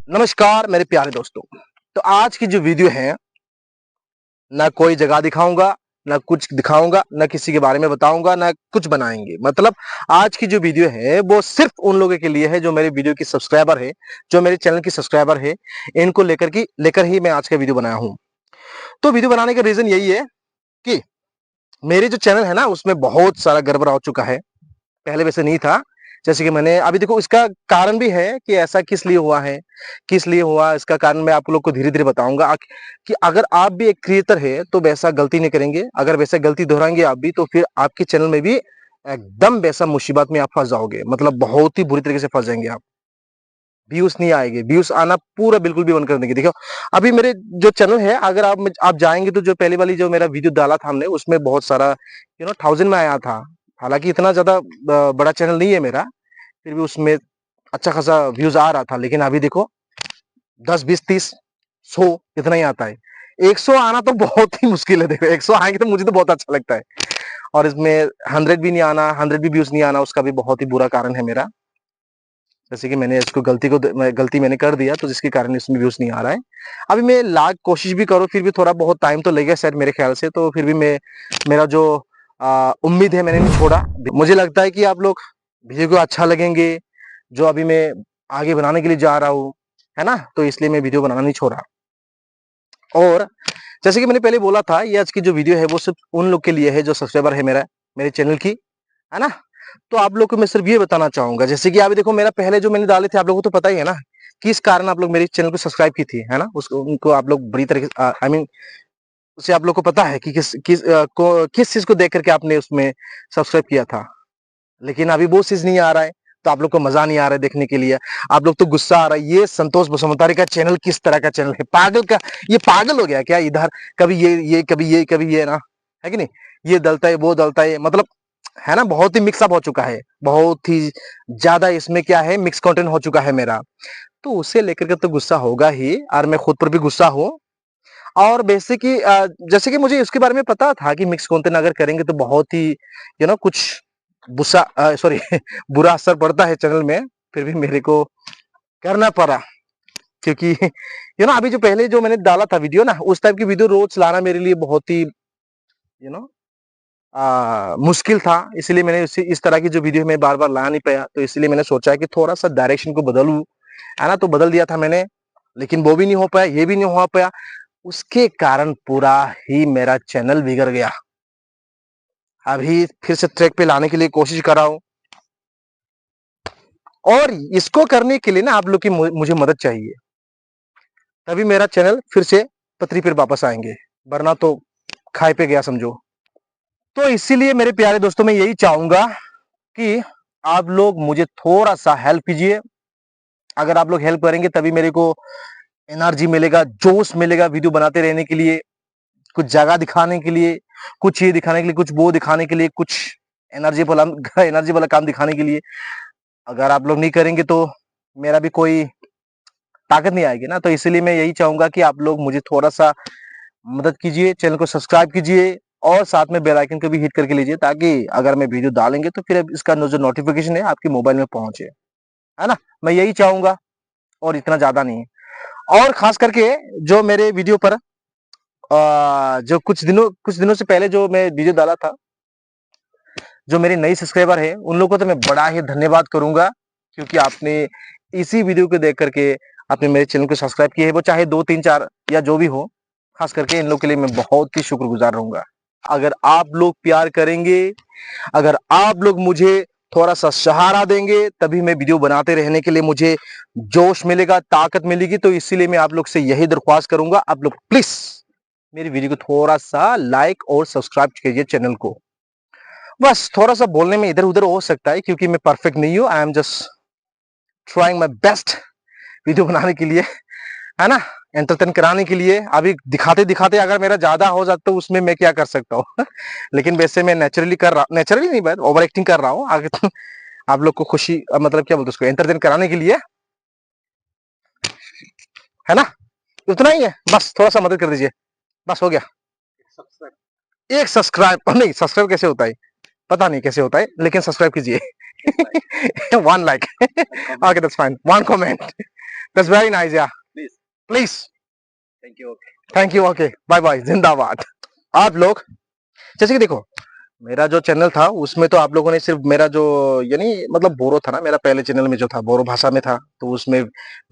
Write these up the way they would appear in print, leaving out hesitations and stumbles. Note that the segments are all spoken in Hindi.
नमस्कार मेरे प्यारे दोस्तों। तो आज की जो वीडियो है, ना कोई जगह दिखाऊंगा, ना कुछ दिखाऊंगा, ना किसी के बारे में बताऊंगा, ना कुछ बनाएंगे। मतलब आज की जो वीडियो है वो सिर्फ उन लोगों के लिए है जो मेरे वीडियो की सब्सक्राइबर है, जो मेरे चैनल की सब्सक्राइबर है। इनको लेकर ही मैं आज का वीडियो बनाया हूं। तो वीडियो बनाने का रीजन यही है कि मेरे जो चैनल है ना, उसमें बहुत सारा गड़बड़ हो चुका है। पहले वैसे नहीं था। जैसे कि मैंने अभी देखो, इसका कारण भी है कि ऐसा किस लिए हुआ है, किस लिए हुआ, इसका कारण मैं आप लोग को धीरे धीरे बताऊंगा। कि अगर आप भी एक क्रिएटर है तो वैसा गलती नहीं करेंगे। अगर वैसा गलती दोहराएंगे आप भी, तो फिर आपके चैनल में भी एकदम वैसा मुसीबत में आप फंस जाओगे। मतलब बहुत ही बुरी तरीके से फंस जाएंगे आप। व्यूज नहीं आएंगे, व्यूज आना पूरा बिल्कुल भी बंद कर देंगे। देखो, अभी मेरे जो चैनल है, अगर आप जाएंगे तो जो पहली वाली जो मेरा वीडियो डाला था हमने, उसमें बहुत सारा 1000 में आया था। हालांकि इतना ज्यादा बड़ा चैनल नहीं है मेरा, फिर भी उसमें अच्छा खासा व्यूज आ रहा था। लेकिन अभी देखो, 10, 20, 30, 100 इतना ही आता है। 100 आना तो बहुत ही मुश्किल है। देखो, 100 आएंगे तो मुझे तो बहुत अच्छा लगता है। और इसमें 100 भी नहीं आना, 100 भी व्यूज नहीं आना, उसका भी बहुत ही बुरा कारण है मेरा। जैसे कि मैंने इसको गलती मैंने कर दिया, तो जिसके कारण इसमें व्यूज नहीं आ रहा है। अभी मैं लाख कोशिश भी करूँ, फिर भी थोड़ा बहुत टाइम तो लगेगा शायद मेरे ख्याल से। तो फिर भी मेरा जो उम्मीद है, मैंने नहीं छोड़ा। मुझे लगता है कि आप लोग वीडियो को अच्छा लगेंगे, जो अभी मैं आगे बनाने के लिए जा रहा हूँ, है ना। तो इसलिए मैं वीडियो बनाना नहीं छोड़ा। और जैसे कि मैंने पहले बोला था, ये आज की जो वीडियो है वो सिर्फ उन लोग के लिए है जो सब्सक्राइबर है मेरे चैनल की, है ना। तो आप लोग को मैं सिर्फ ये बताना चाहूंगा, जैसे कि अभी देखो, मेरा पहले जो मैंने डाले थे, आप लोगों को तो पता ही है ना, किस कारण आप लोग मेरे चैनल को सब्सक्राइब की थी, है ना। उसको उनको आप लोग बड़ी तरीके आई मीन उसे आप लोग को पता है कि किस चीज को देख करके आपने उसमें सब्सक्राइब किया था। लेकिन अभी वो चीज नहीं आ रहा है, तो आप लोग को मजा नहीं आ रहा है देखने के लिए। आप लोग तो गुस्सा आ रहा है, ये संतोष बसुमतारी का चैनल किस तरह का चैनल है, पागल का। ये पागल हो गया क्या? इधर कभी ये कभी ये ना, है कि नहीं। ये दलता है, वो दलता है, मतलब, है ना। बहुत ही मिक्सअप हो चुका है, बहुत ही ज्यादा इसमें क्या है, मिक्स कंटेंट हो चुका है मेरा। तो उसे लेकर के तो गुस्सा होगा ही, और मैं खुद पर भी गुस्सा हूँ। और बेसिकली जैसे कि मुझे इसके बारे में पता था कि मिक्स कंटेंट अगर करेंगे तो बहुत ही कुछ बुरा सॉरी बुरा असर पड़ता है चैनल में। फिर भी मेरे को करना पड़ा, क्योंकि अभी जो पहले जो मैंने डाला था वीडियो ना, उस टाइप की वीडियो रोज लाना मेरे लिए बहुत ही मुश्किल था। इसलिए मैंने इस तरह की जो वीडियो मैं बार बार ला नहीं पाया। तो इसलिए मैंने सोचा कि थोड़ा सा डायरेक्शन को बदलूं, है ना। तो बदल दिया था मैंने, लेकिन वो भी नहीं हो पाया, ये भी नहीं हो पाया। उसके कारण पूरा ही मेरा चैनल बिगड़ गया। अभी फिर से ट्रैक पे लाने के लिए कोशिश कर रहा हूं। और इसको करने के लिए ना आप लोग की मुझे मदद चाहिए, तभी मेरा चैनल फिर से पटरी पर वापस आएंगे। वरना तो खाए पे गया समझो। तो इसीलिए मेरे प्यारे दोस्तों, मैं यही चाहूंगा कि आप लोग मुझे थोड़ा सा हेल्प कीजिए। अगर आप लोग हेल्प करेंगे तभी मेरे को एनर्जी मिलेगा, जोश मिलेगा वीडियो बनाते रहने के लिए, कुछ जगह दिखाने के लिए, कुछ ये दिखाने के लिए, कुछ वो दिखाने के लिए, कुछ एनर्जी वाला काम दिखाने के लिए। अगर आप लोग नहीं करेंगे तो मेरा भी कोई ताकत नहीं आएगी ना। तो इसलिए मैं यही चाहूंगा कि आप लोग मुझे थोड़ा सा मदद कीजिए, चैनल को सब्सक्राइब कीजिए, और साथ में बेल आइकन को भी हिट करके लीजिए, ताकि अगर मैं वीडियो डालेंगे तो फिर इसका जो नोटिफिकेशन है आपके मोबाइल में पहुंचे, है ना। मैं यही चाहूंगा, और इतना ज्यादा नहीं है। और खास करके जो मेरे वीडियो पर जो कुछ दिनों से पहले जो मैं वीडियो डाला था, जो मेरे नई सब्सक्राइबर है उन लोगों को तो मैं बड़ा ही धन्यवाद करूंगा, क्योंकि आपने इसी वीडियो को देख करके आपने मेरे चैनल को सब्सक्राइब किया है। वो चाहे 2, 3, 4 या जो भी हो, खास करके इन लोग के लिए मैं बहुत ही शुक्रगुजार रहूंगा। अगर आप लोग प्यार करेंगे, अगर आप लोग मुझे थोड़ा सा सहारा देंगे, तभी मैं वीडियो बनाते रहने के लिए मुझे जोश मिलेगा, ताकत मिलेगी। तो इसीलिए मैं आप लोग से यही दरख्वास्त करूंगा, आप लोग प्लीज मेरी वीडियो को थोड़ा सा लाइक और सब्सक्राइब कीजिए चैनल को। बस थोड़ा सा बोलने में इधर उधर हो सकता है, क्योंकि मैं परफेक्ट नहीं हूं। I am just trying my best video बनाने के लिए, है ना, एंटरटेन कराने के लिए। अभी दिखाते दिखाते अगर मेरा ज्यादा हो जाता तो उसमें मैं क्या कर सकता हूँ। लेकिन वैसे मैं नेचुरली नहीं, बात ओवर एक्टिंग कर रहा हूँ आगे। तो आप लोग को खुशी, मतलब क्या बोलते उसको, एंटरटेन कराने के लिए, है ना। उतना ही है, बस थोड़ा सा मदद कर दीजिए, बस हो गया। एक सब्सक्राइब नहीं, सब्सक्राइब कैसे होता है पता नहीं कैसे होता है, लेकिन सब्सक्राइब कीजिए। 1 like. Okay that's fine, 1 comment. That's very nice या Please. Please Thank you. Okay. Thank you okay bye bye जिंदाबाद। आप लोग जैसे कि देखो मेरा जो चैनल था उसमें तो आप लोगों ने सिर्फ मेरा जो यानी मतलब बोरो था ना, मेरा पहले चैनल में जो था बोरो भाषा में था, तो उसमें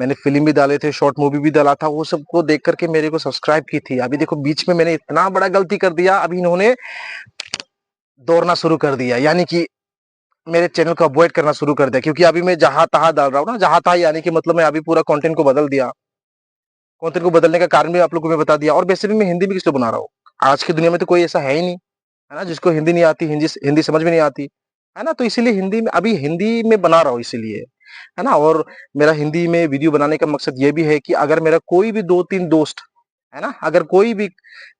मैंने फिल्म भी डाले थे, शॉर्ट मूवी भी डाला था, वो सबको देख करके मेरे को सब्सक्राइब की थी। अभी देखो बीच में मैंने इतना बड़ा गलती कर दिया, अभी इन्होंने दौड़ना शुरू कर दिया, यानी कि मेरे चैनल को अवॉइड करना शुरू कर दिया, क्योंकि अभी मैं जहां तहां डाल रहा हूँ ना, जहां तहां यानी कि मतलब मैं अभी पूरा कंटेंट को बदल दिया। कंटेंट को बदलने का कारण भी आप लोगों को मैं बता दिया। और वैसे भी मैं हिंदी में किस लिए बना रहा हूँ, आज की दुनिया में तो कोई ऐसा है ही नहीं, है ना, जिसको हिंदी नहीं आती, हिंदी हिंदी समझ में नहीं आती, है ना, तो इसीलिए हिंदी में अभी हिंदी में बना रहा हूँ इसीलिए, है ना। और मेरा हिंदी में वीडियो बनाने का मकसद ये भी है कि अगर मेरा कोई भी 2-3 दोस्त, है ना, अगर कोई भी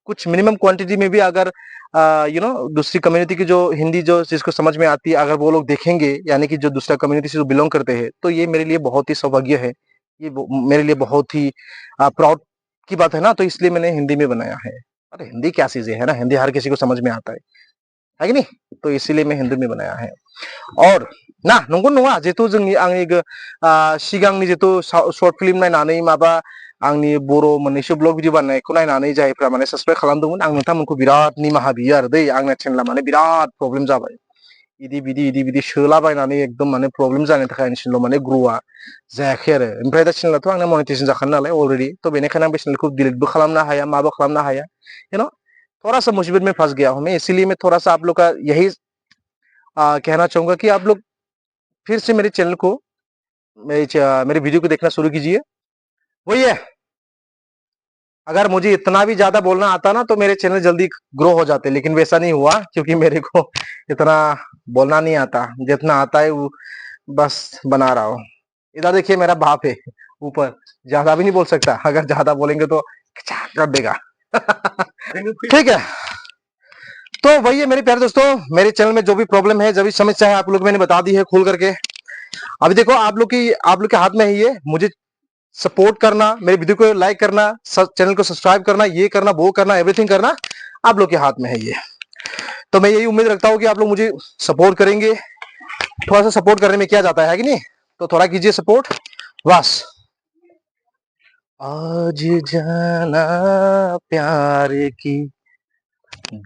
कुछ मिनिमम क्वांटिटी में भी अगर दूसरी कम्युनिटी की जो हिंदी जो जिसको समझ में आती है, अगर वो लोग देखेंगे, यानी कि जो दूसरा कम्युनिटी से जो बिलोंग करते हैं, तो ये मेरे लिए बहुत ही सौभाग्य है, ये मेरे लिए बहुत ही प्राउड की बात है ना, तो इसलिए मैंने हिंदी में बनाया है। अरे हिंदी क्या चीज है ना, हिंदी हर किसी को समझ में आता है कि नहीं, तो इसीलिए मैं हिंदी में बनाया है। और ना नंगौ नङा जिहेतु जोंनि आंनि सिगांनि जिहेतु शर्ट फिल्म नायनानै माबा आंनि बर' मोननैसो ब्लग भिडिअ बानायनायखौ नायनानै जायफ्रा माने साबस्क्राइब खालामदोंमोन, आं नोंथांमोनखौ बिराद निमाहा बियो आरो दै, आंना चेनेला माने बिराद प्रब्लेम जाबाय, इदि सोलाबायनानै एकदम माने प्रब्लेम जानायनि थाखाय आंनि चेनेलाव माने ग्र'आ जायाखै आरो। ओमफ्राय दा चेनेलाथ' आंना मनेटाइजेसन जाखानाय नालाय अलरेडि, तो बेनिखायनो आं बे चेनेलखौ डिलिटबो खालामनो हाया, माबो खालामनो हाया, यू नो, थोड़ा सा मुसीबत में फंस गया हूं मैं, इसीलिए मैं थोड़ा सा आप लोग का यही कहना चाहूंगा कि आप लोग फिर से मेरे चैनल को मेरे वीडियो को देखना शुरू कीजिए। वही है, अगर मुझे इतना भी ज्यादा बोलना आता ना तो मेरे चैनल जल्दी ग्रो हो जाते, लेकिन वैसा नहीं हुआ, क्योंकि मेरे को इतना बोलना नहीं आता, जितना आता है वो बस बना रहा हूँ। इधर देखिए मेरा बाप है ऊपर, ज्यादा भी नहीं बोल सकता, अगर ज्यादा बोलेंगे तो कर देगा। ठीक है, तो वही है मेरे प्यारे दोस्तों, मेरे चैनल में जो भी प्रॉब्लम है, जो भी समस्या है, आप लोग मैंने बता दी है खोल करके। अभी देखो आप लोग के हाथ में है ये, मुझे सपोर्ट करना, मेरे वीडियो को लाइक करना, चैनल को सब्सक्राइब करना, ये करना वो करना, एवरीथिंग करना आप लोग के हाथ में है ये। तो मैं यही उम्मीद रखता हूँ कि आप लोग मुझे सपोर्ट करेंगे, थोड़ा सा सपोर्ट करने में क्या जाता है कि नहीं, तो थोड़ा कीजिए सपोर्ट बस। आज जाना प्यार की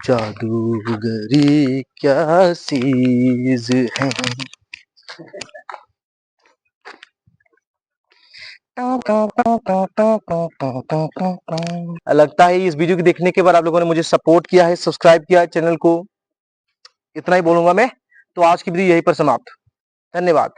जादूगरी क्या चीज है। लगता है इस वीडियो को देखने के बाद आप लोगों ने मुझे सपोर्ट किया है, सब्सक्राइब किया है चैनल को, इतना ही बोलूंगा मैं। तो आज की वीडियो यहीं पर समाप्त, धन्यवाद।